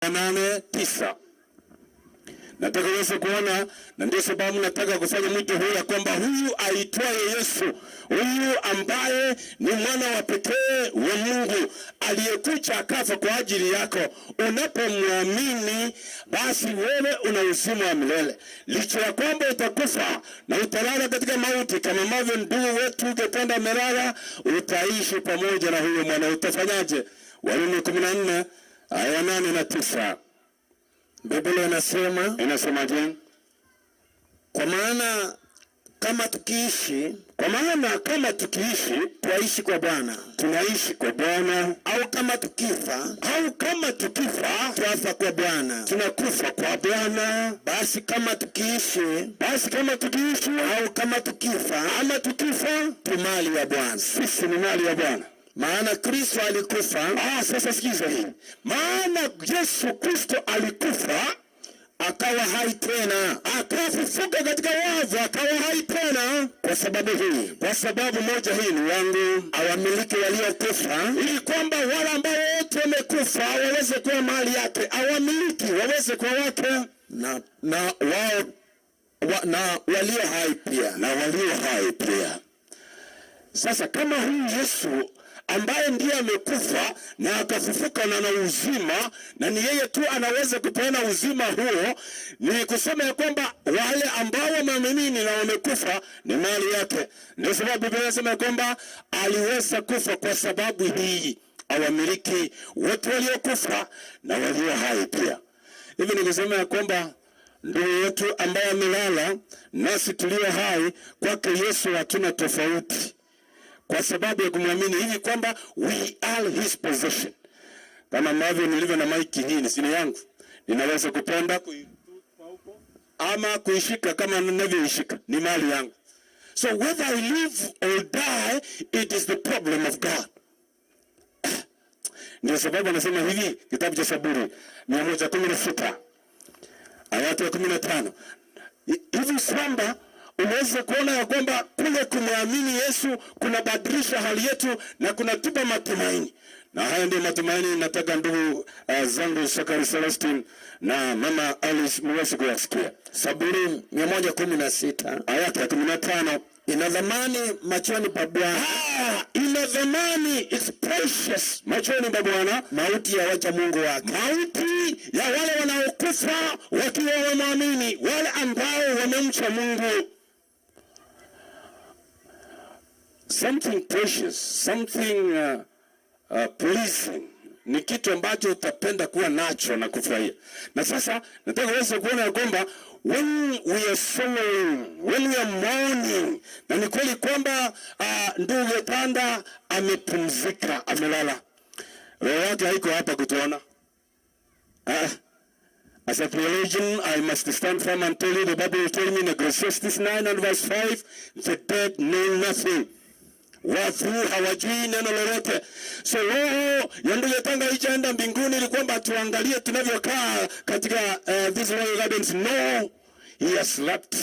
8:9. Nataka uweze kuona, na ndio sababu nataka kufanya mwito huu ya kwamba huyu aitwaye Yesu, huyu ambaye ni mwana wa pekee wa Mungu aliyekuja akafa kwa ajili yako, unapomwamini basi wewe una uzima wa milele. Licha ya kwamba utakufa na utalala katika mauti kama ambavyo ndugu wetu Getanda amelala, utaishi pamoja na huyo mwana. Utafanyaje? Warumi 14 aya 8 na 9. Biblia inasemaje? Kwa maana kama tukiishi twaishi kwa Bwana, tunaishi kwa Bwana, au kama tukifa twafa kwa Bwana, tunakufa kwa Bwana. Basi kama tukiishi au kama tukifa tu mali ya Bwana. Sisi ni mali ya Bwana. Maana Kristo alikufa. Sasa sikiza hii. Maana Yesu Kristo alikufa, akawa hai tena, akafufuka katika wafu, akawa hai tena. Kwa sababu moja hii ni wangu, awamiliki waliokufa, ili kwamba wale ambao wote wamekufa waweze kuwa mali yake, awamiliki waweze kuwa wake, na walio hai pia. Sasa kama huyu Yesu ambaye ndiye amekufa na akafufuka na uzima, na ni yeye tu anaweza kupeana uzima huo, ni kusema ya kwamba wale ambao wameamini na wamekufa ni mali yake. Ndio sababu Biblia inasema kwamba aliweza kufa kwa sababu hii, awamiliki wote waliokufa na walio hai pia. Hivi ni kusema ya kwamba ndio wetu ambaye amelala nasi tulio hai, kwake Yesu hatuna tofauti, kwa sababu ya kumwamini, hivi kwamba we are his possession. Kama ambavyo nilivyo na maiki hii, ni sini yangu, ninaweza kupenda ama kuishika kama ninavyoishika, ni mali yangu. So whether I live or die, it is the problem of God. Ndio sababu anasema hivi kitabu cha Zaburi 116 aya ya 15, hivi kwamba unaweza kuona ya kwamba kule kumwamini Yesu kunabadilisha hali yetu na kunatupa matumaini. Na haya ndio matumaini nataka ndugu zangu Sakari Celestine na mama Alice muweze kuyasikia. Zaburi 116 aya ya 15, ina dhamani machoni pa Bwana. Ina dhamani, it's precious machoni pa Bwana, mauti ya wacha Mungu wake. Mauti ya wale wanaokufa wakiwa wanaamini, wale ambao wamemcha Mungu. Something precious, something pleasing, ni kitu ambacho utapenda kuwa nacho na kufurahia. Na sasa nataka uweze kuona ya kwamba when we are sorrowing, when we are mourning, na ni kweli kwamba ndugu Getanda amepumzika, amelala, roho yake haiko hapa kutuona. As a theologian, I must stand firm and tell you, the Bible will tell me in Ecclesiastes 9 and verse 5, the dead know nothing. Wafu hawajui neno lolote. So roho ya ndugu Getanda haijaenda mbinguni ili kwamba tuangalie tunavyokaa katika these royal gardens. No, he has slept.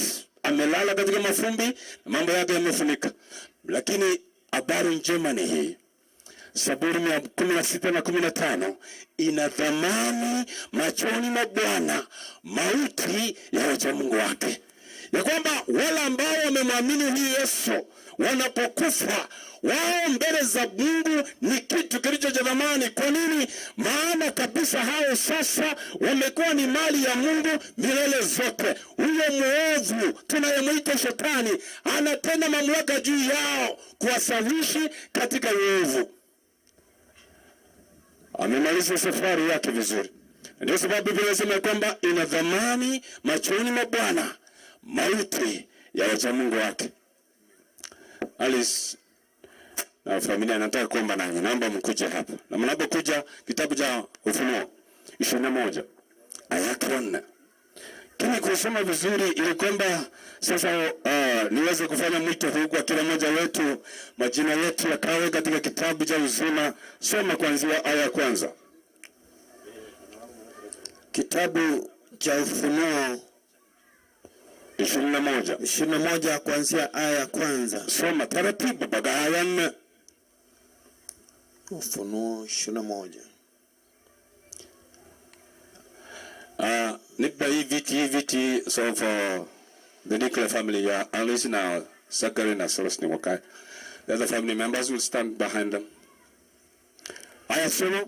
Amelala katika mafumbi na mambo yake yamefunika. Lakini habari njema ni hii. Zaburi 16 na 15, ina dhamani machoni mwa Bwana mauti ya wacha Mungu wake. Ya kwamba wale ambao wamemwamini huyu Yesu wanapokufa, wao mbele za Mungu ni kitu kilicho cha thamani. Kwa nini? Maana kabisa hao sasa wamekuwa ni mali ya Mungu milele zote. Huyo mwovu tunayemwita Shetani anatenda mamlaka juu yao kuwasawishi katika uovu. Amemaliza safari yake vizuri. Ndio sababu Biblia inasema kwamba ina dhamani machoni mwa Bwana mauti ya wacha Mungu wake. Alice na familia, nataka kuomba nanyi, naomba mkuje hapa. Na mnapokuja, kitabu cha Ufunuo 21 aya 4. Kini kusoma vizuri ili kwamba sasa niweze kufanya mwito huu kwa kila mmoja wetu, majina yetu yakawe katika kitabu cha uzima. Soma kuanzia aya ya kwanza. Kitabu cha Ufunuo 21 kuanzia aya ya kwanza. Soma taratibu mpaka aya 4. Ufunuo 21 So for the nuclear family, you are Alice now, Zachary na Celestine, okay? The other family members will stand behind them. Aya sema,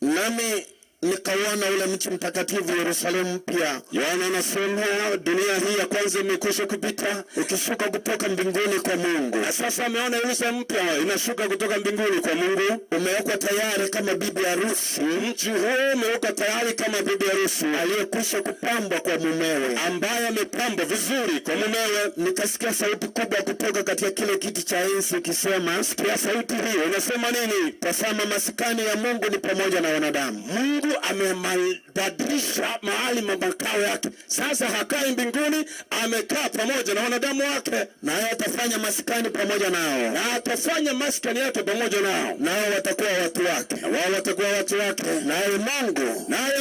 nami nikaona ule mji mtakatifu Yerusalemu mpya. Yohana anasema dunia hii ya kwanza imekwisha kupita, ukishuka kutoka mbinguni kwa Mungu. Na sasa ameona Yerusalemu mpya inashuka kutoka mbinguni kwa Mungu, umewekwa tayari kama bibi harusi. Mji huo umewekwa tayari kama bibi harusi aliyekwisha kupambwa kwa mumewe, ambaye amepambwa vizuri kwa mumewe. Nikasikia sauti kubwa kutoka katika kile kiti cha enzi ikisema, sikia sauti hiyo inasema nini? Tazama, maskani ya Mungu ni pamoja na wanadamu. Mungu amebadilisha mahali makao yake. Sasa hakai mbinguni, amekaa pamoja na wanadamu wake, naye atafanya maskani pamoja nao, na atafanya maskani yake pamoja nao, nao watakuwa watu wake, na wao watakuwa watu wake. Naye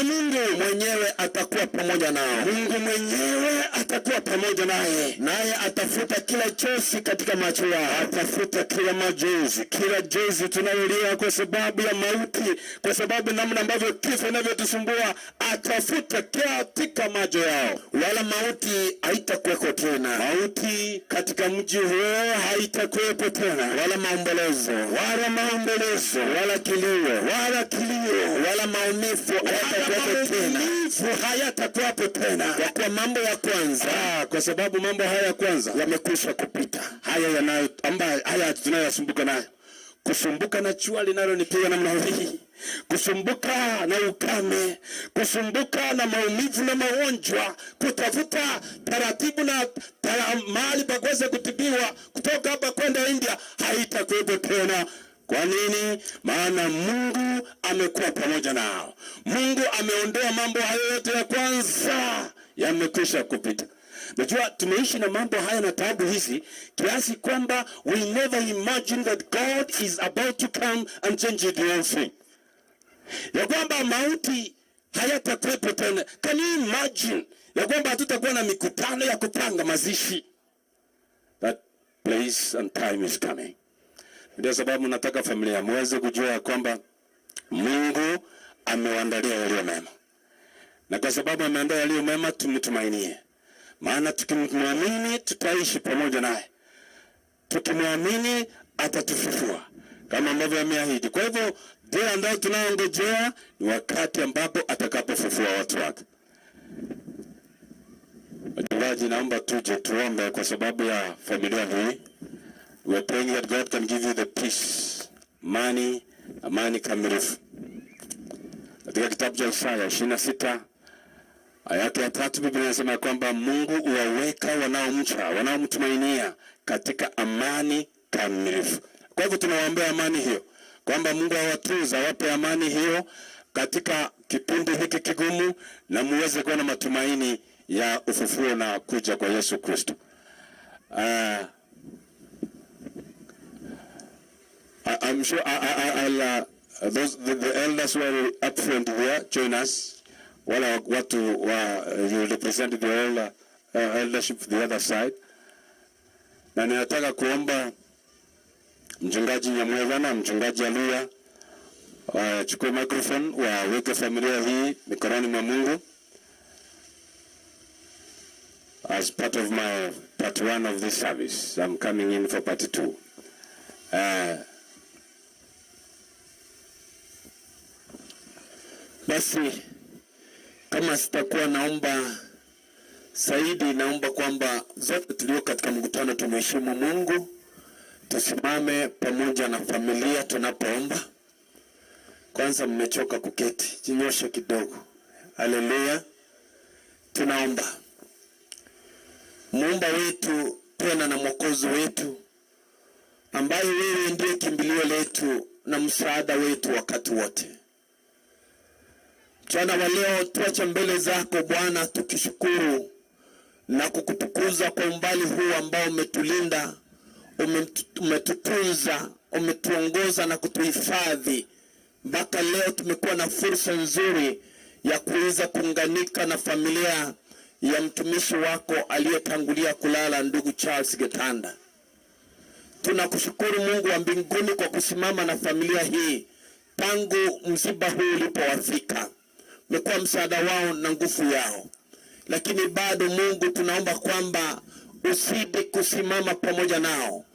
Mungu mwenyewe atakuwa pamoja nao. Mungu mwenyewe atakuwa pamoja naye, naye atafuta kila chozi katika macho yao. Atafuta kila majonzi, kila jonzi tunalolia kwa sababu ya mauti, kwa sababu namna ambavyo kifo inavyotusumbua, atafuta katika macho yao. Wala mauti haitakuwepo tena. Mauti katika mji huo haitakuwepo tena. Wala maombolezo, wala kilio, wala maumivu hayatakuwepo tena. Kwa kuwa mambo ya kwanza, kwa sababu mambo haya ya kwanza yamekwisha kupita. Haya tunayosumbuka nayo, kusumbuka na jua linalonipiga namna hii, kusumbuka na ukame, kusumbuka na maumivu na magonjwa, kutafuta taratibu na mahali pa kuweza kutibiwa kutoka hapa kwenda India, haitakuwepo tena. Kwa nini? Maana Mungu amekuwa pamoja nao. Mungu ameondoa mambo hayo yote ya kwanza, yamekwisha kupita. Najua tumeishi na mambo haya na taabu hizi kiasi kwamba we never imagine that God is about to come and change the whole thing. Ya kwamba mauti hayatakuwepo tena. Can you imagine ya kwamba hatutakuwa na mikutano ya kupanga mazishi? That place and time is coming. Ndio sababu nataka familia muweze kujua kwamba Mungu amewaandalia yaliyo mema. Na kwa sababu ameandaa yaliyo mema, tumtumainie. Maana tukimwamini tutaishi pamoja naye. Tukimwamini atatufufua kama ambavyo ameahidi. Kwa hivyo ndio ambao tunaongojea ni wakati ambapo atakapofufua watu wake. Wachungaji, naomba tuje tuombe kwa sababu ya familia hii. We are praying that God can give you the peace, amani kamilifu. Katika kitabu cha Isaya 26 aya ya 3, Biblia inasema kwamba Mungu huwaweka wanaomcha, wanaomtumainia katika amani kamilifu. Kwa hivyo tunawaombea amani hiyo, kwamba Mungu awatunza, awape amani hiyo katika kipindi hiki kigumu, na muweze kuwa na matumaini ya ufufuo na kuja kwa Yesu Kristo. I'm sure I'll the elders who are up front there join us. Wala watu you represent the eldership the other side. Na ninataka kuomba mchungaji Nyamweva na mchungaji Aluya chukue microphone, waweke familia hii mikononi mwa Mungu as part of my part 1 of this service. I'm coming in for part 2. Basi kama sitakuwa naomba zaidi, naomba kwamba zote tulio katika mkutano tumheshimu Mungu, tusimame pamoja na familia tunapoomba. Kwanza mmechoka kuketi, jinyoshe kidogo. Haleluya. Tunaomba. Muumba wetu tena na mwokozi wetu, ambaye wewe ndiye kimbilio letu na msaada wetu wakati wote. Mchana wa leo tuache mbele zako Bwana, tukishukuru na kukutukuza kwa umbali huu ambao umetulinda, umetutunza, umetuongoza na kutuhifadhi. Mpaka leo tumekuwa na fursa nzuri ya kuweza kuunganika na familia ya mtumishi wako aliyetangulia kulala, ndugu Charles Getanda. Tunakushukuru Mungu wa mbinguni kwa kusimama na familia hii tangu msiba huu ulipowafika. umekuwa msaada wao na nguvu yao. Lakini bado Mungu, tunaomba kwamba usidi kusimama pamoja nao,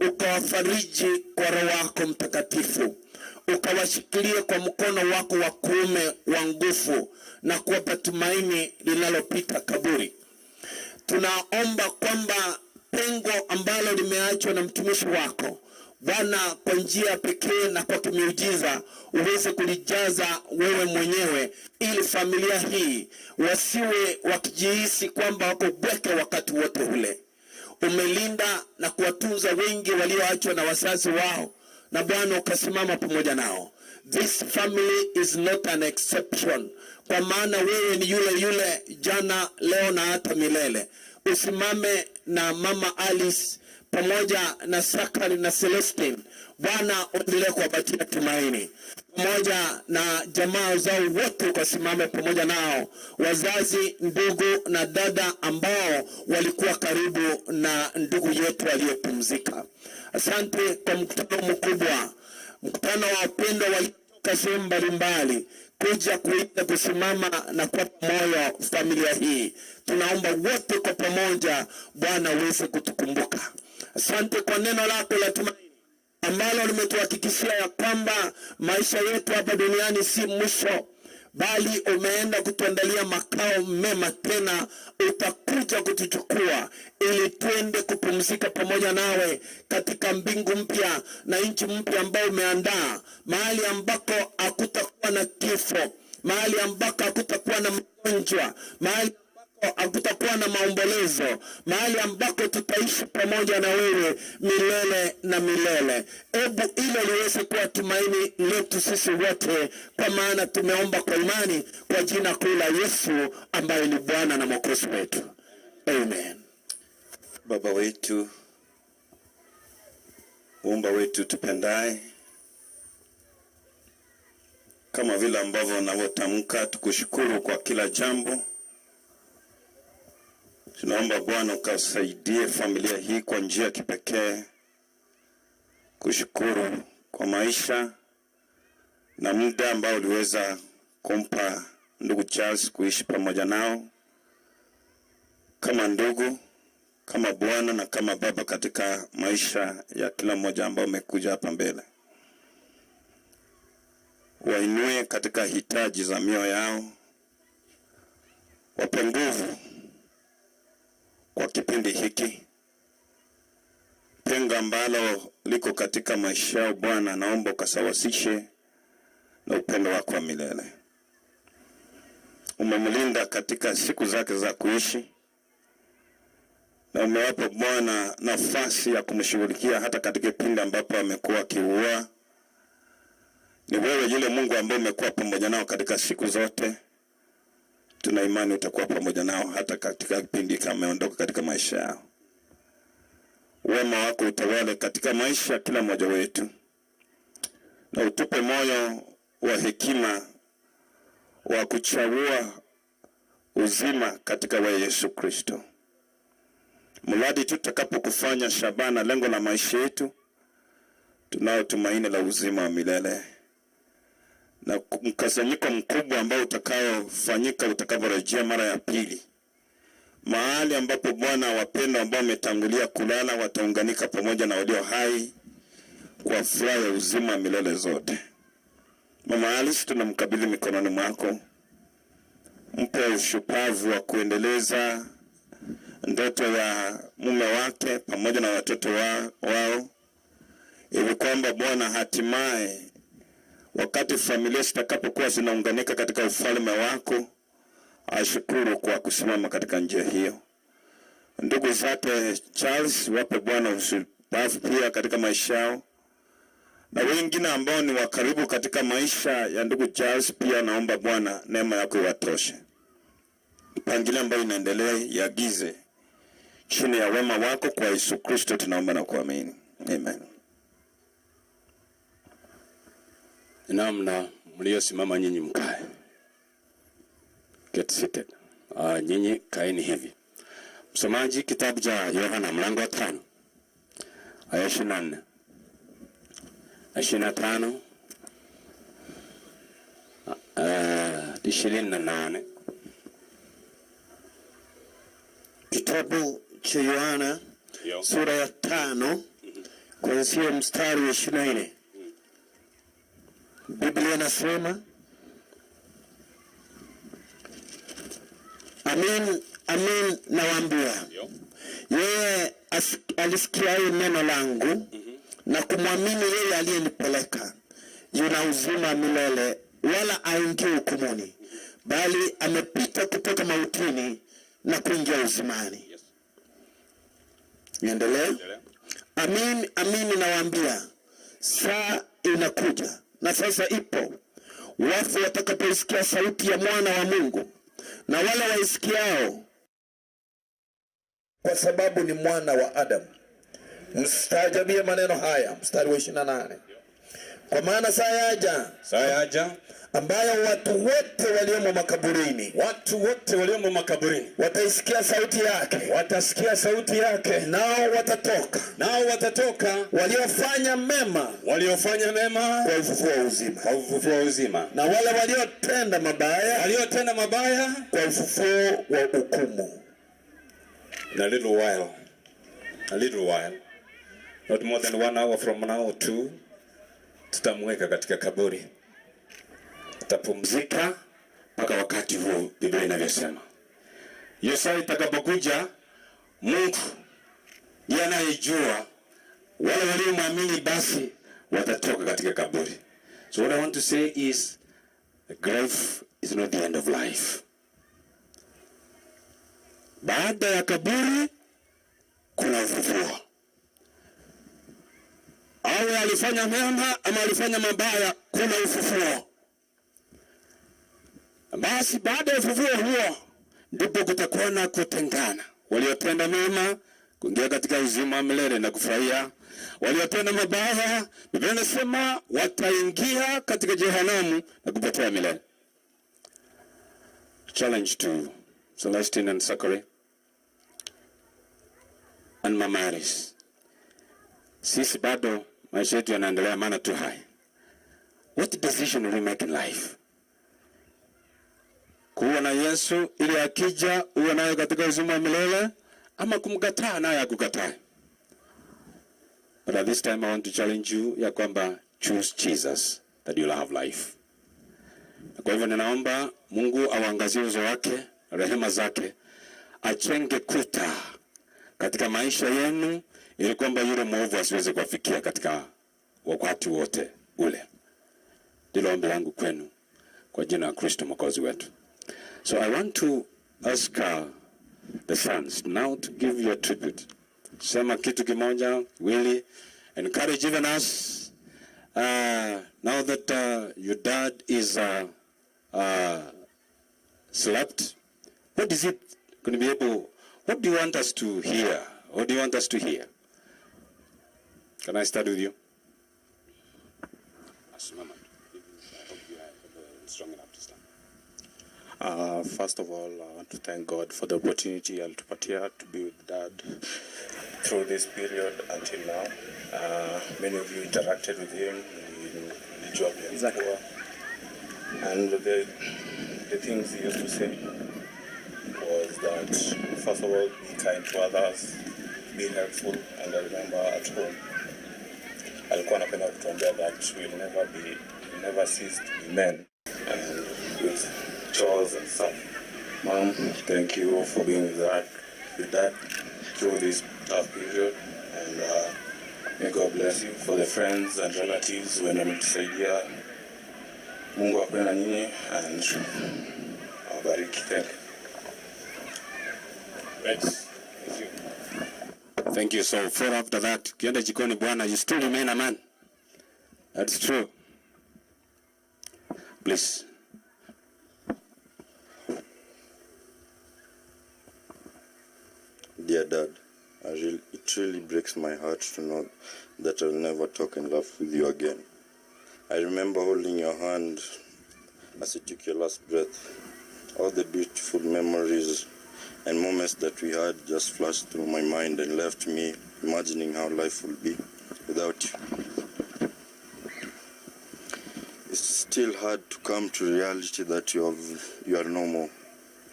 ukawafariji kwa Roho wako Mtakatifu, ukawashikilie kwa mkono wako wa kuume wa nguvu na kuwapa tumaini linalopita kaburi. Tunaomba kwamba pengo ambalo limeachwa na mtumishi wako Bwana, kwa njia pekee na kwa kimiujiza uweze kulijaza wewe mwenyewe, ili familia hii wasiwe wakijihisi kwamba wako bweke wakati wote ule. Umelinda na kuwatunza wengi walioachwa na wazazi wao, na Bwana ukasimama pamoja nao. This family is not an exception, kwa maana wewe ni yule yule jana, leo na hata milele. Usimame na mama Alice pamoja na Sakari na Celestine. Bwana uendelee kuwapatia tumaini, pamoja na jamaa zao wote ukasimame pamoja nao, wazazi, ndugu na dada ambao walikuwa karibu na ndugu yetu aliyepumzika. Asante kwa mkutano mkubwa, mkutano wa wapendwa walitoka sehemu mbalimbali kuja kuita kusimama na kwa moyo familia hii. Tunaomba wote kwa pamoja Bwana uweze kutukumbuka. Asante kwa neno lako la tumaini ambalo limetuhakikishia ya kwamba maisha yetu hapa duniani si mwisho, bali umeenda kutuandalia makao mema. Tena utakuja kutuchukua ili twende kupumzika pamoja nawe katika mbingu mpya na nchi mpya ambayo umeandaa, mahali ambako hakutakuwa na kifo, mahali ambako hakutakuwa na magonjwa, mahali hakutakuwa na maombolezo, mahali ambako tutaishi pamoja na wewe milele na milele. Ebu hilo liweze kuwa tumaini letu sisi wote, kwa maana tumeomba kwa imani kwa jina kuu la Yesu ambaye ni Bwana na Mwokozi wetu. Amen. Baba wetu, Muumba wetu tupendaye, kama vile ambavyo unavyotamka, tukushukuru kwa kila jambo. Tunaomba Bwana ukasaidie familia hii kwa njia kipekee, kushukuru kwa maisha na muda ambao uliweza kumpa ndugu Charles kuishi pamoja nao kama ndugu, kama bwana na kama baba katika maisha ya kila mmoja ambao umekuja hapa mbele. Wainue katika hitaji za mioyo yao, wape nguvu kwa kipindi hiki, pengo ambalo liko katika maisha yao. Bwana, naomba ukasawasishe na upendo wako wa milele. Umemlinda katika siku zake za kuishi, na umewapa Bwana nafasi ya kumshughulikia hata katika kipindi ambapo amekuwa akiua. Ni wewe yule Mungu ambaye umekuwa pamoja nao katika siku zote. Tuna imani utakuwa pamoja nao hata katika kipindi kama ameondoka katika maisha yao. Wema wako utawale katika maisha kila mmoja wetu, na utupe moyo wa hekima wa kuchagua uzima katika wewe Yesu Kristo. Mradi tutakapokufanya Shabana lengo la maisha yetu, tunao tumaini la uzima wa milele na mkusanyiko mkubwa ambao utakaofanyika utakaporejea mara ya pili, mahali ambapo Bwana wapendwa ambao wametangulia kulala wataunganika pamoja na walio hai kwa furaha ya uzima milele zote. Mama Alice tunamkabidhi mikononi mwako, mpe ushupavu wa kuendeleza ndoto ya mume wake pamoja na watoto wao, ili kwamba Bwana hatimaye wakati familia zitakapokuwa zinaunganika katika ufalme wako, ashukuru kwa kusimama katika njia hiyo. Ndugu zake Charles, wape Bwana ushupavu pia katika maisha yao, na wengine ambao ni wakaribu katika maisha ya ndugu Charles pia naomba Bwana neema yako iwatoshe. Mpangilio ambao inaendelea yagize chini ya wema wako, kwa Yesu Kristo tunaomba na kuamini. Amen. Namna mliosimama nyinyi mkae. Get seated. Nyinyi kaeni hivi. Msomaji kitabu cha Yohana mlango wa 5. Aya 24. 25. 28. Kitabu cha Yohana sura ya 5 kuanzia mstari wa 24. Biblia inasema, amin amin nawaambia, yeye alisikiaye neno langu na kumwamini yeye aliyenipeleka yuna uzima milele, wala aingii hukumuni, bali amepita kutoka mautini na kuingia uzimani. Niendelee. Amin amin nawaambia, saa inakuja na sasa ipo, wafu watakapoisikia sauti ya mwana wa Mungu, na wale waisikiao, kwa sababu ni mwana wa Adamu. Mstaajabie maneno haya. Mstari wa 28. Kwa maana saa yaja ambayo watu wote waliomo makaburini wataisikia sauti yake, nao watatoka waliofanya mema kwa ufufuo wa uzima, na wale waliotenda mabaya kwa ufufuo wa hukumu. In a little while, not more than 1 hour from now or 2, tutamweka katika kaburi, tutapumzika mpaka wakati huu Biblia inavyosema. Hiyo saa itakapokuja, Mungu ndiye anayejua. Wale waliomwamini basi watatoka katika kaburi. So what I want to say is, the grave is not the end of life. Baada ya kaburi kuna ufufuo. Awe alifanya mema ama alifanya mabaya, kuna ufufuo. Basi baada ya ufufuo huo ndipo kutakuwa na kutengana. Waliotenda mema kuingia katika uzima wa milele na kufurahia, waliotenda mabaya Biblia inasema wataingia katika jehanamu na kupotea milele. Challenge to Celestine and Zachary and Mama Alice. Sisi bado maisha yetu yanaendelea, maana tu hai. What decision will we make in life? Kuwa na Yesu ili akija uwe naye katika uzima wa milele, ama kumkataa naye akukataa? But at this time I want to challenge you ya kwamba choose Jesus that you'll have life. Kwa hivyo ninaomba Mungu awaangazie uso wake, rehema zake, achenge kuta katika maisha yenu ili kwamba yule mwovu asiweze kuwafikia katika wakati wote ule. Ndilo ombi langu kwenu kwa jina la Kristo Mwokozi wetu. So I want to ask the sons now to give you a tribute. Sema kitu kimoja, really encourage even us. Now that your dad is slept, what is it going to be able? What do you want us to hear? What do you want us to hear? Can I start with you? First of all, I want to thank God for the opportunity alitupatia to be with Dad through this period until now. Many of you interacted with him in the job exactly. And the things he used to say was that, first of all, be kind to others, be helpful. And I remember at home, alikuwa anapenda kutuambia that we'll never cease to be men. And with chores and stuff. Mom, thank you for being with Dad through this tough period. And may God bless you. For the friends and relatives who wametusaidia, Mungu akuwe na nyinyi and awabariki. Thank you. Thank you. So for after that, kienda jikoni bwana, you still remain a man. That's true. Please. Dear Dad, it really breaks my heart to know that I'll never talk and laugh with you again. I remember holding your hand as you took your last breath. All the beautiful memories and moments that we had just flashed through my mind and left me imagining how life will be without you. It's still had to come to reality that you are no more.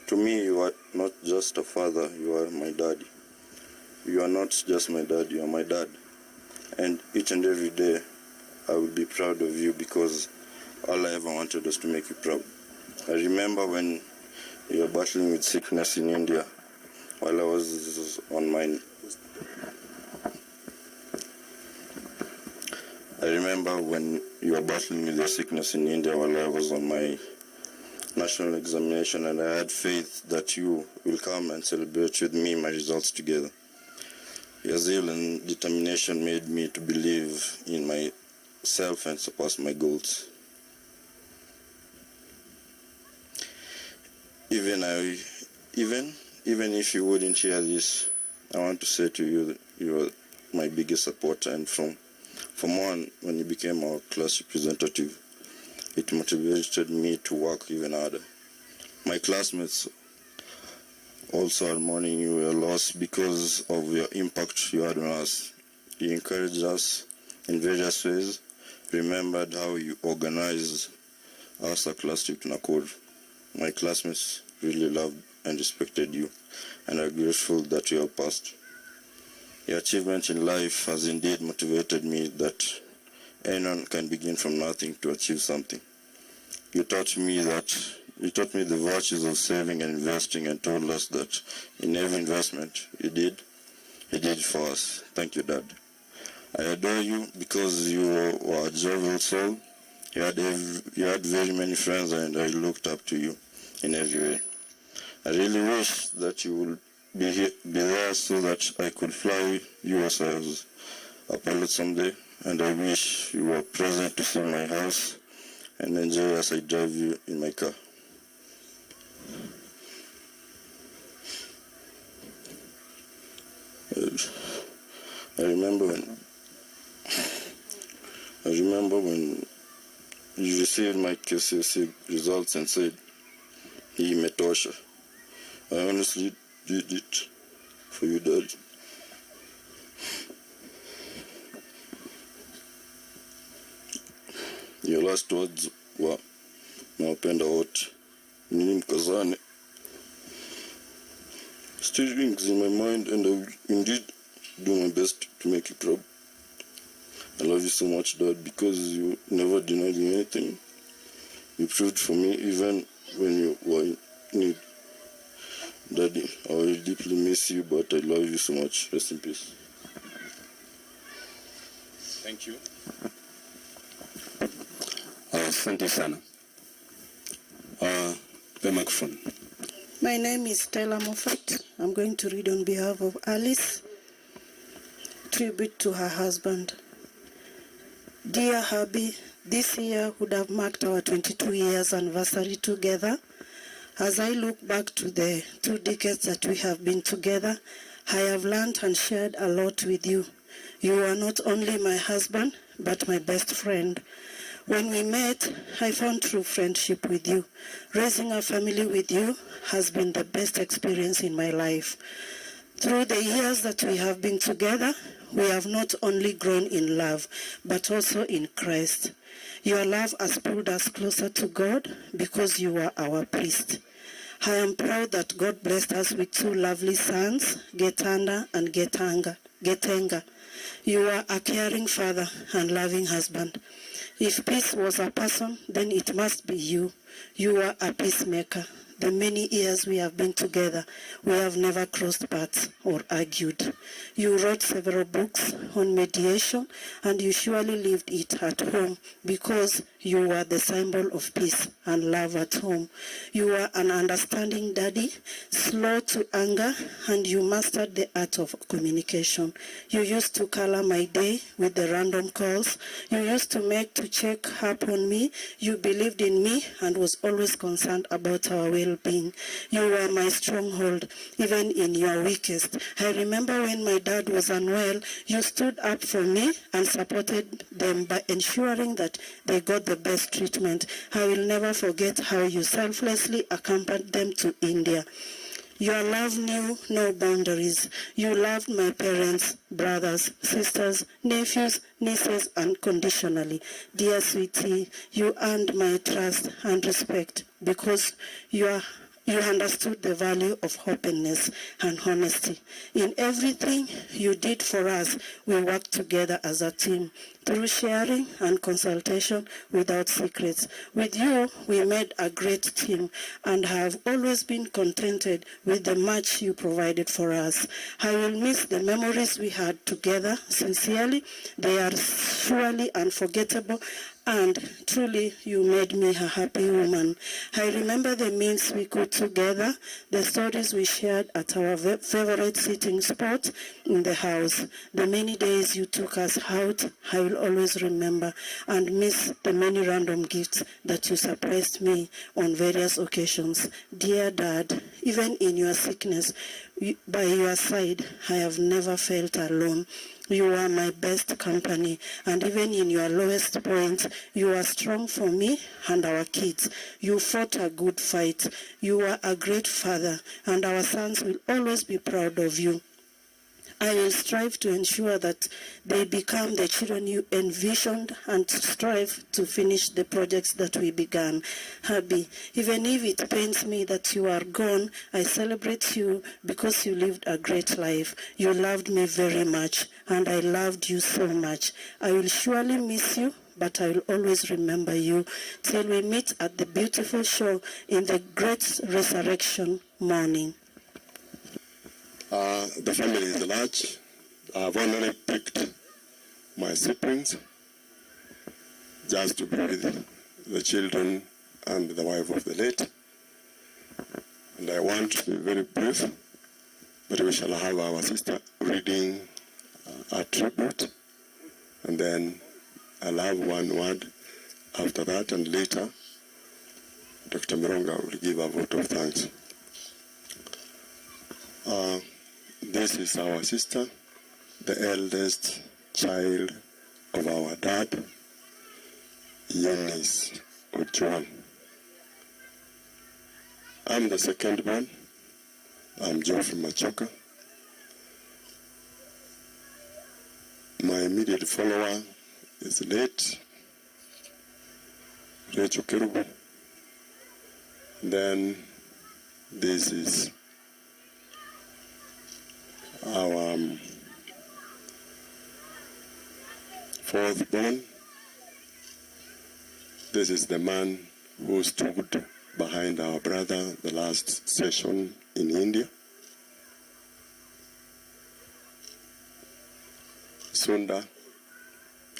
To me, you are not just a father, you are my daddy. You are not just my dad, you are my dad. And each and every day, I will be proud of you because all I ever wanted was to make you proud. I remember when you were battling with sickness in India while I was on my... I remember when you were battling with your sickness in India while I was on my national examination, and I had faith that you will come and celebrate with me my results together. Your zeal and determination made me to believe in myself and surpass my goals. Even if you wouldn't hear this, I want to say to you that you are my biggest supporter, and from on, when you became our class representative, it motivated me to work even harder. My classmates also are mourning your loss because of your impact you had on us. You encouraged us in various ways, remembered how you organized our class trip to Nakuru. My classmates really loved and respected you, and are grateful that you have passed. Your achievement in life has indeed motivated me that anyone can begin from nothing to achieve something. You taught me the virtues of saving and investing, and told us that in every investment you did for us. Thank you, Dad. I adore you because you were a jovial soul. You had very many friends, and I looked up to you in every way. I really wish that you would be there so that I could fly you as I was a pilot someday, and I wish you were present to see my house and enjoy as I drive you in my car. I remember when you received my KCSE results and said, "Hii imetosha." I honestly did it for you, Dad. Your last words were, "Nawapenda wote, ninyi mkazane." Still rings in my mind, and I will indeed do my best to make you proud. I love you so much, Dad, because you never denied me anything. You proved for me even when you were in need. Daddy, I will deeply miss you, but I love you so much. Rest in peace. Thank you. Asante sana. The microphone. My name is Stella Moffat. I'm going to read on behalf of Alice. Tribute to her husband. Dear hubby, this year would have marked our 22 years anniversary together. As I look back to the 2 decades that we have been together, I have learned and shared a lot with you. You are not only my husband, but my best friend. When we met, I found true friendship with you. Raising a family with you has been the best experience in my life. Through the years that we have been together, we have not only grown in love, but also in Christ. Your love has pulled us closer to God because you are our priest. I am proud that God blessed us with 2 lovely sons, Getanda and Getenga. You are a caring father and loving husband. If peace was a person, then it must be you. You are a peacemaker. The many years we have been together, we have never crossed paths or argued. You wrote several books on mediation, and you surely lived it at home because you were the symbol of peace and love at home. You are an understanding daddy, slow to anger, and you mastered the art of communication. You used to color my day with the random calls. You used to check up on me. You believed in me and was always concerned about our well-being. You were my stronghold, even in your weakest. I remember when my dad was unwell, you stood up for me and supported them by ensuring that they got the best treatment. I will never forget how you selflessly accompanied them to India. Your love knew no boundaries. You loved my parents, brothers, sisters, nephews, nieces unconditionally. Dear sweetie, you earned my trust and respect because you understood the value of openness and honesty. In everything you did for us, we worked together as a team through sharing and consultation without secrets. With you, we made a great team and have always been contented with the much you provided for us. I will miss the memories we had together. Sincerely, they are surely unforgettable, and truly you made me a happy woman. I remember the meals we cooked together, the stories we shared at our favorite sitting spot in the house, the many days you took us out. I will always remember and miss the many random gifts that you surprised me on various occasions. Dear Dad, even in your sickness, by your side, I have never felt alone. You are my best company, and even in your lowest point, you are strong for me and our kids. You fought a good fight. You are a great father, and our sons will always be proud of you. I will strive to ensure that they become the children you envisioned and strive to finish the projects that we began. Happy, even if it pains me that you are gone, I celebrate you because you lived a great life. You loved me very much, and I loved you so much. I will surely miss you, but I will always remember you till we meet at the beautiful shore in the great resurrection morning. The family is large. I've only picked my siblings just to be with the children and the wife of the late. And I want to be very brief, but we shall have our sister reading a tribute, and then I'll have one word after that, and later Dr. Mironga will give a vote of thanks. This is our sister, the eldest child of our dad, Eunice Ojuan. I'm the second born. I'm Geoffrey Machoka. My immediate follower is late Rachel Kerubu. Then this is our fourth born. This is the man who stood behind our brother the last session in India. Marube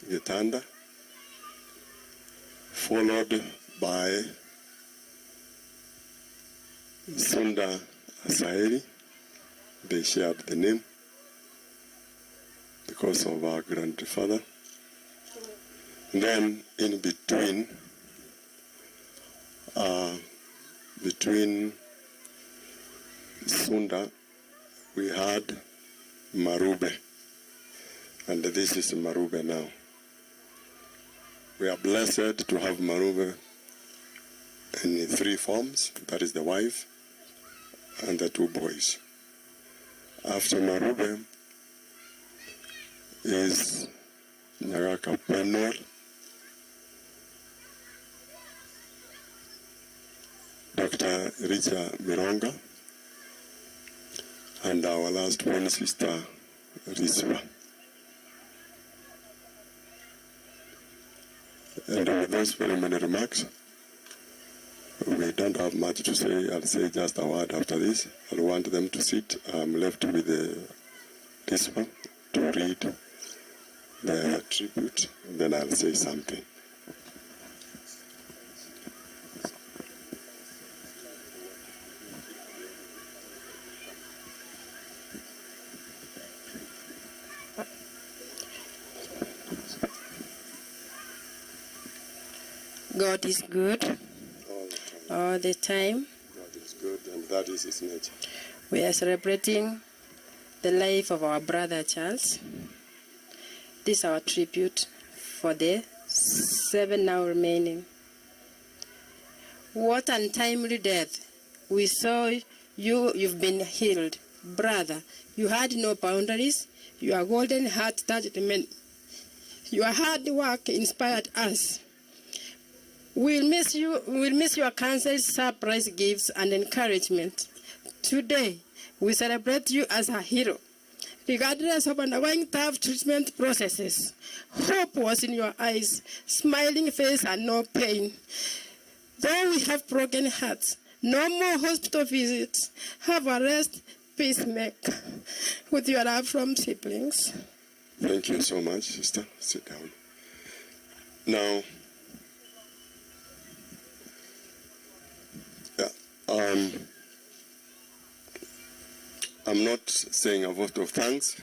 Getanda, followed by Sunda Asaeli. They shared the name because of our grandfather. And then in between Sunda, we had Marube. And this is Marube now. We are blessed to have Marube in 3 forms. That is the wife and the 2 boys. After Marube is Nyagaka Penwell, Dr. Richa Mironga, and our last born sister, Riswa. And with those very many remarks, we don't have much to say. I'll say just a word after this. I'll want them to sit. I'm left with this one to read the tribute, and then I'll say something. God is good all the time. God is good, and that is His nature. We are celebrating the life of our brother Charles. This is our tribute for the 7 now remaining. What untimely death. We saw you've been healed. Brother, you had no boundaries. Your golden heart touched men. Your hard work inspired us. We'll miss you. We'll miss your counsels, surprise gifts, and encouragement. Today, we celebrate you as a hero. Regardless of undergoing tough treatment processes, hope was in your eyes, smiling face and no pain. Though we have broken hearts, no more hospital visits. Have a rest, peacemaker, with your love from siblings. Thank you so much, sister. Sit down. Now, I'm not saying a vote of thanks.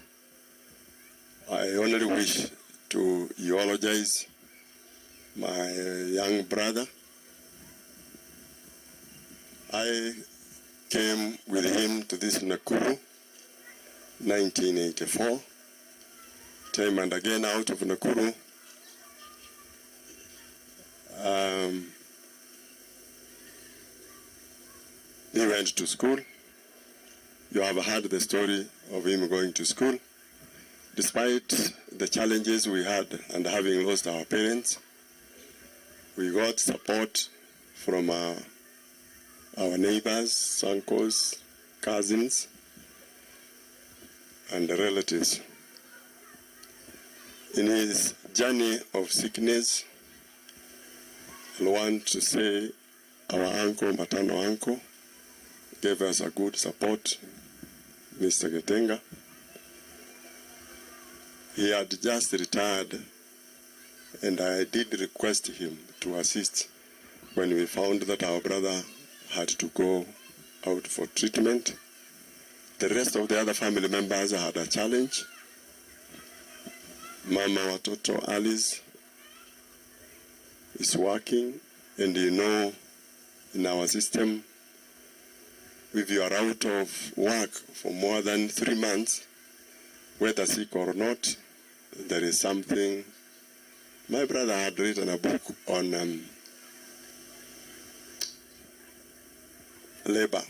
I only wish to eulogize my young brother. I came with him to this Nakuru, 1984. Time and again out of Nakuru. He went to school. You have heard the story of him going to school. Despite the challenges we had and having lost our parents, we got support from our neighbors, uncles, cousins, and relatives. In his journey of sickness, I want to say our uncle, maternal uncle, gave us a good support, Mr. Getanda. He had just retired, and I did request him to assist when we found that our brother had to go out for treatment. The rest of the other family members had a challenge. Mama watoto Alice is working, and you know, in our system, if you are out of work for more than 3 months, whether sick or not, there is something. My brother had written a book on labor.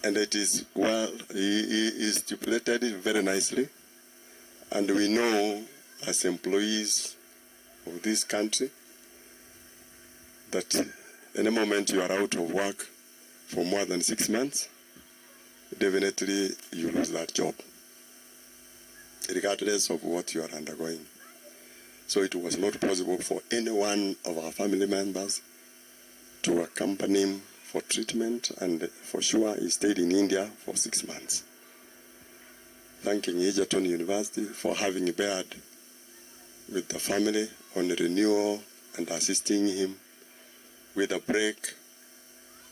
And it is, well, he stipulated it very nicely. And we know, as employees of this country, that any moment you are out of work for more than 6 months, definitely you lose that job, regardless of what you are undergoing. So it was not possible for any one of our family members to accompany him for treatment, and for sure he stayed in India for 6 months. Thanking Egerton University for having bared with the family on renewal and assisting him with a break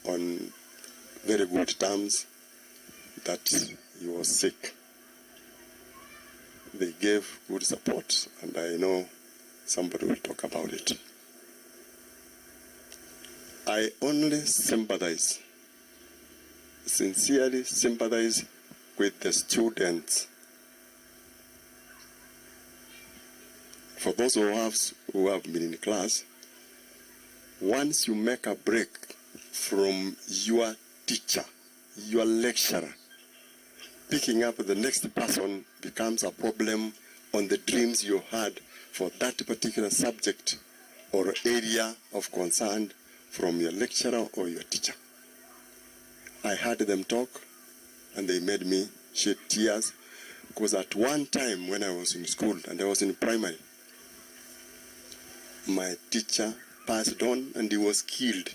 on very good terms that he was sick. They gave good support, and I know somebody will talk about it. I only sympathize, sincerely sympathize with the students. For those of us who have been in class, once you make a break from your teacher, your lecturer, picking up the next person becomes a problem on the dreams you had for that particular subject or area of concern from your lecturer or your teacher. I heard them talk, and they made me shed tears, because at one time when I was in school, and I was in primary, my teacher passed on and he was killed.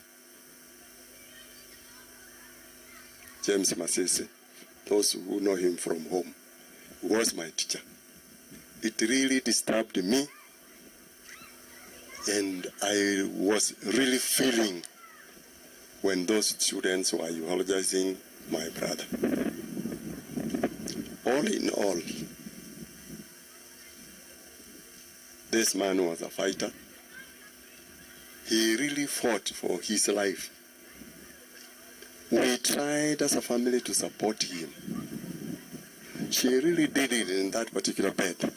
James Masese, those who know him from home, was my teacher. It really disturbed me, and I was really feeling when those students were eulogizing my brother. All in all, this man was a fighter. He really fought for his life. We tried as a family to support him. She really did it in that particular bed.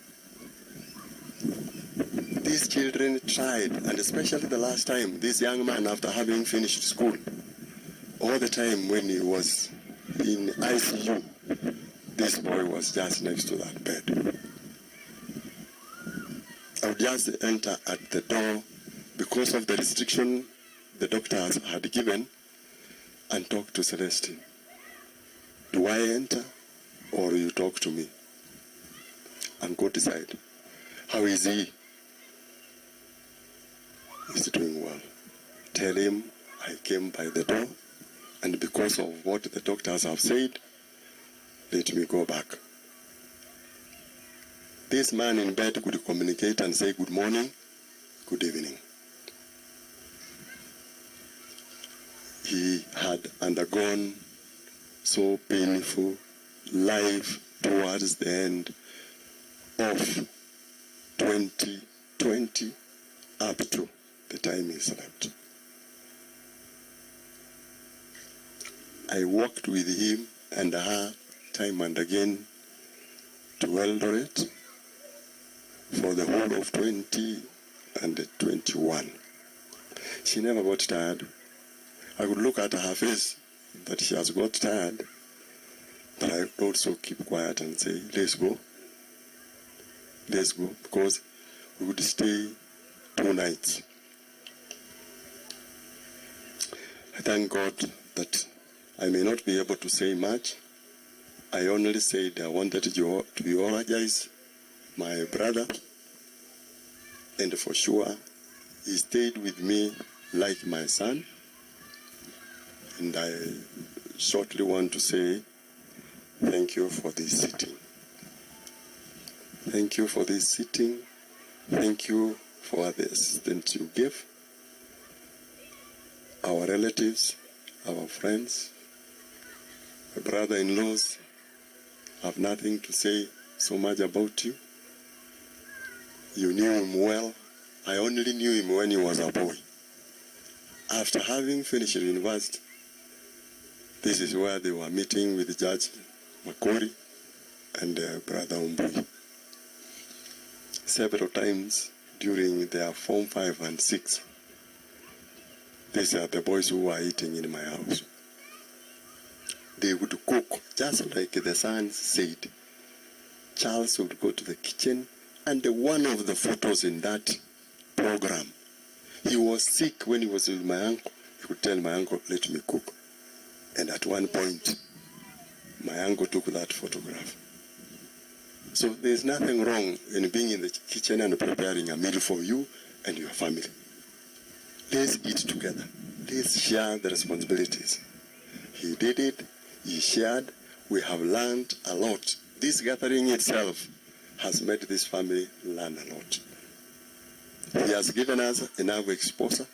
these children tried, and especially the last time, this young man, after having finished school, all the time when he was in ICU, this boy was just next to that bed. I would just enter at the door because of the restriction the doctors had given and talk to Celestine. Do I enter or you talk to me? And go decide. How is he? He's doing well. Tell him I came by the door, and because of what the doctors have said, let me go back. This man in bed could communicate and say good morning, good evening. He had undergone so painful life towards the end of 2020 up to the time he slept. I walked with him and her time and again to Eldoret for the whole of 20 and 21. She never got tired. I could look at her face that she has got tired, but I would also keep quiet and say, let's go, because we would stay 2 nights. I thank God that I may not be able to say much. I only said I wanted to eulogize my brother, and for sure he stayed with me like my son. And I shortly want to say thank you for this sitting. Thank you for this sitting. Thank you for the assistance you gave. Our relatives, our friends, my brother-in-laws have nothing to say so much about you. You knew him well. I only knew him when he was a boy. After having finished university, this is where they were meeting with Judge Makori and Brother Umbui. Several times during their Form 5 and 6, these are the boys who were eating in my house. They would cook, just like the sons said. Charles would go to the kitchen, and one of the photos in that program, he was sick when he was with my uncle. He would tell my uncle, let me cook. And at one point, my uncle took that photograph. So there's nothing wrong in being in the kitchen and preparing a meal for you and your family. Let's eat together. Let's share the responsibilities. He did it. He shared. We have learned a lot. This gathering itself has made this family learn a lot. He has given us enough exposure.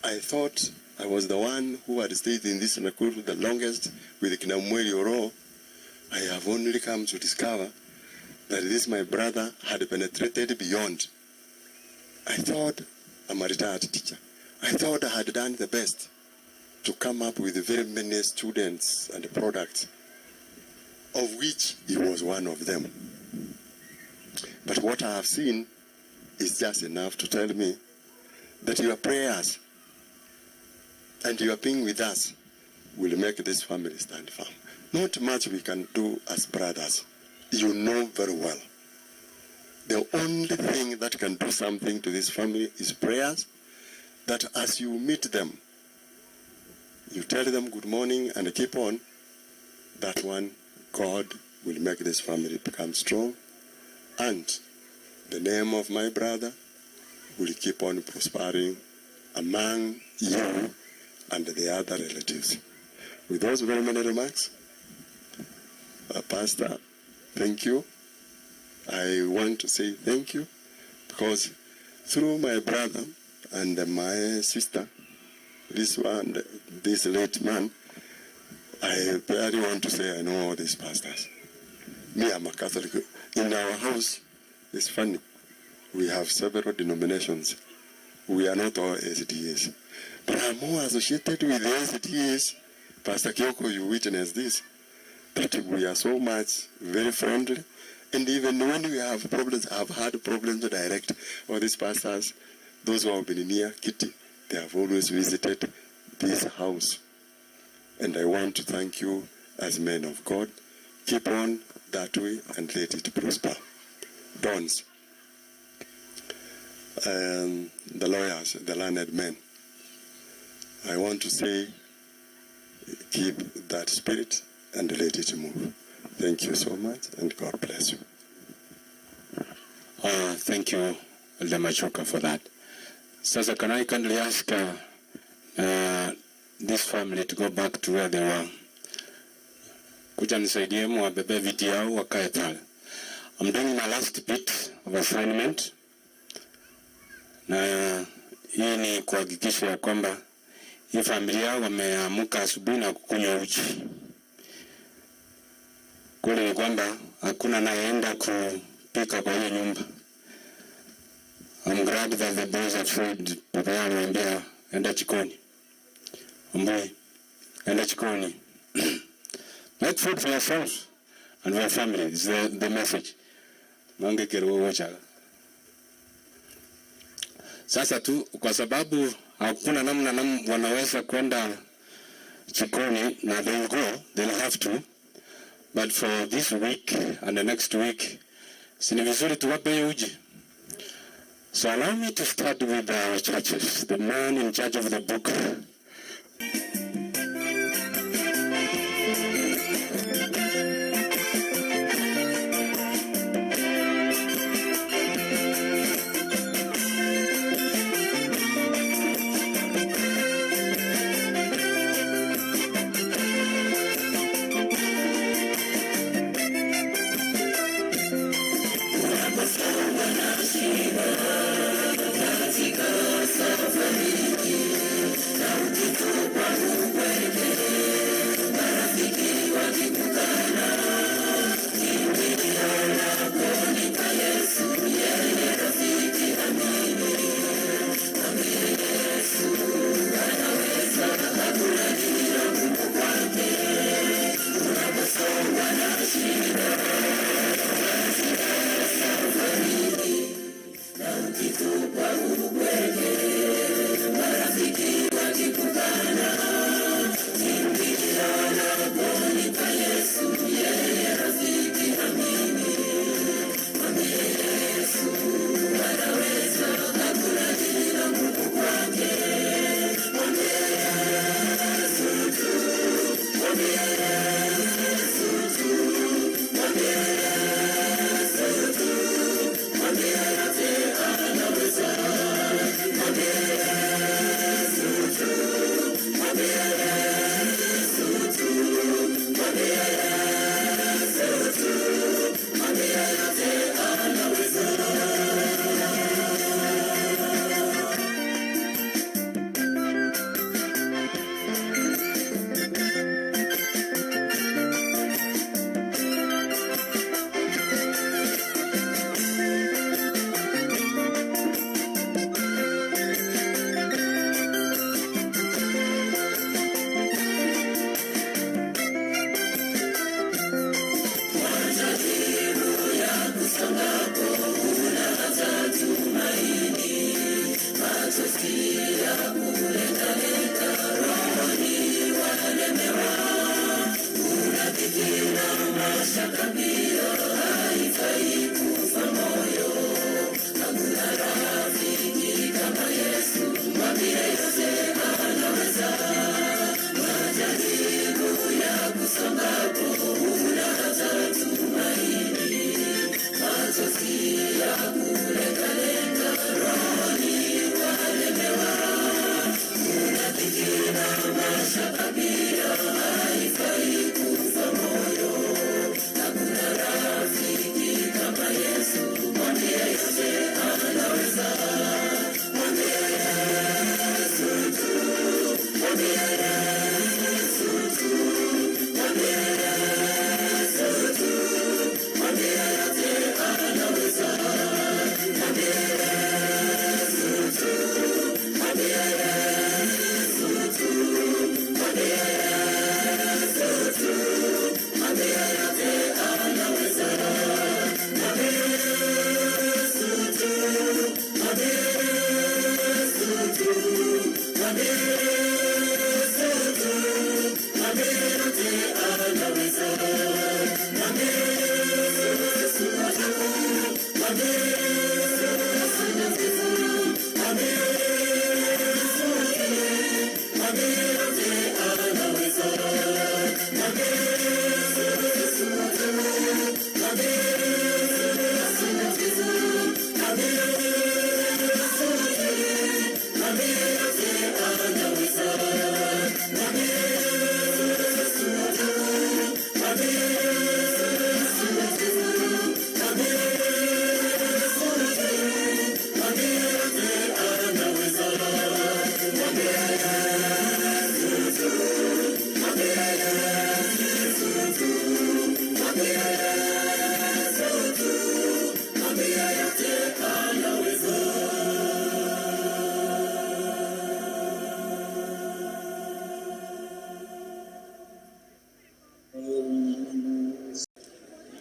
I thought I was the one who had stayed in this Nakuru the longest with Kinamweli Oro. I have only come to discover that this my brother had penetrated beyond. I thought I'm a retired teacher. I thought I had done the best to come up with very many students and products, of which he was one of them. But what I have seen is just enough to tell me that your prayers and your being with us will make this family stand firm. Not much we can do as brothers. You know very well. The only thing that can do something to this family is prayers, that as you meet them, you tell them good morning and keep on. That one, God will make this family become strong, and the name of my brother will keep on prospering among you and the other relatives. With those very many remarks, Pastor, thank you. I want to say thank you because through my brother and my sister, this late man, I barely want to say I know all these pastors. Me, I'm a Catholic. In our house, it's funny. We have several denominations. We are not all SDAs. But I'm more associated with the SDAs. Pastor Kyoko, you witness this, that we are so much very friendly, And even when we have problems, I've had problems to direct all these pastors, those who have been near Kitty, they have always visited this house. And I want to thank you as men of God. Keep on that way and let it prosper. Dons, the lawyers, the learned men, I want to say, keep that spirit and let it move. Thank you so much, and God bless you. Thank you, Elder Machoka, for that. Sasa, can I kindly ask this family to go back to where they were? Kuja nisaidie mwabebe viti yao wakae pale. I'm doing my last bit of assignment. Na hii ni kuhakikisha ya kwamba hii familia wameamka asubuhi na kukunywa uji. Kule ni kwamba hakuna naenda kupika kwa hiyo nyumba. I'm glad that the boys have said, papa yao ananiambia enda jikoni. Ombe, enda jikoni. Make food for yourselves and for your family. Is the message. Mange kero wacha. Sasa tu kwa sababu hakuna namna wanaweza kwenda jikoni na they'll have to. But for this week and the next week, sini vizuri tuwape uji. So allow me to start with our churches, the man in charge of the book.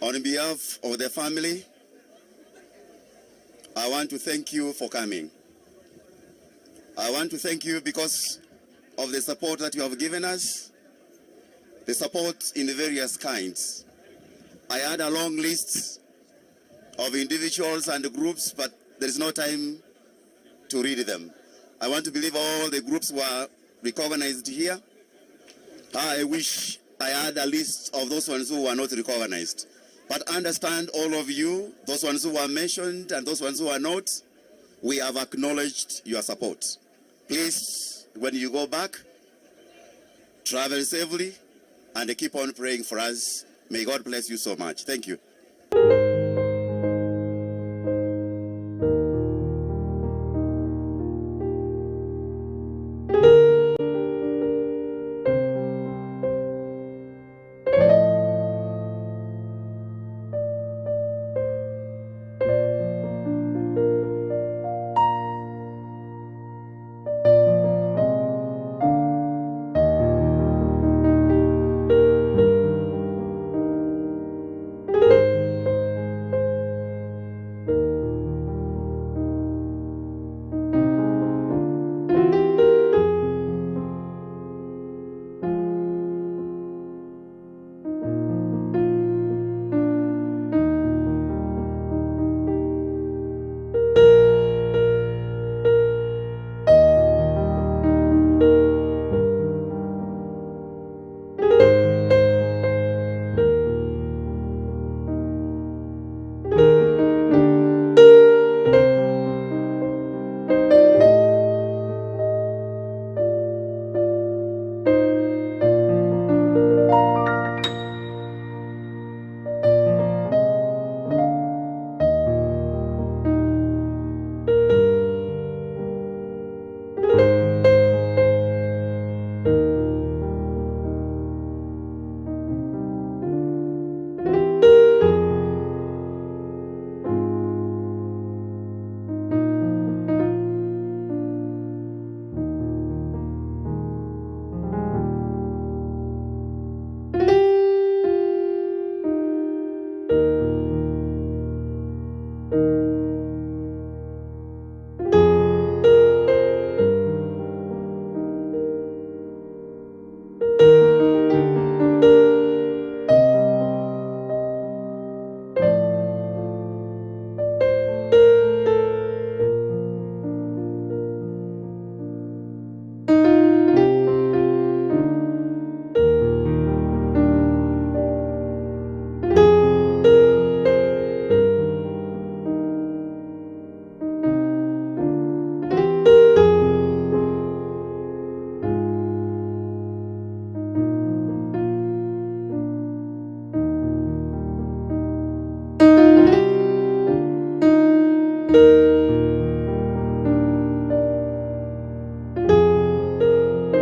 On behalf of the family, I want to thank you for coming. I want to thank you because of the support that you have given us, the support in various kinds. I had a long list of individuals and groups, but there is no time to read them. I want to believe all the groups were recognized here. I wish I had a list of those ones who were not recognized. But understand, all of you, those ones who were mentioned and those ones who are not, we have acknowledged your support. Please, when you go back, travel safely and keep on praying for us. May God bless you so much. Thank you. you.